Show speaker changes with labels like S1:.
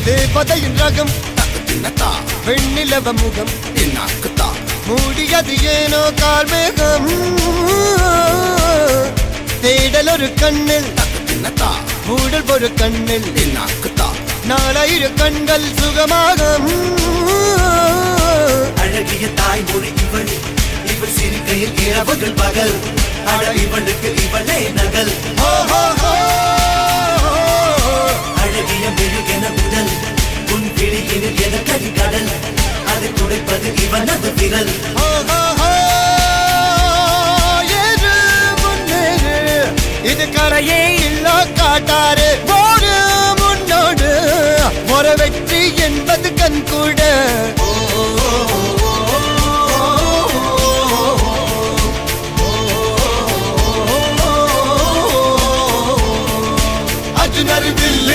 S1: தேவதையின் ரகம் வெண்ணிலவ முகம் மூடியது ஏனோ கார்மேகம் தேடல் ஒரு கண்ணில் மூடல் ஒரு கண்ணில் நாலாயிர கண்கள் சுகமாக
S2: அழகிய தாய்மொழி இவள் இவள் சிரிக்கையில் இரவுகள் பகல் அழ இவளுக்கு இவளே நகல்
S1: ஹோ ஹோ ஹோ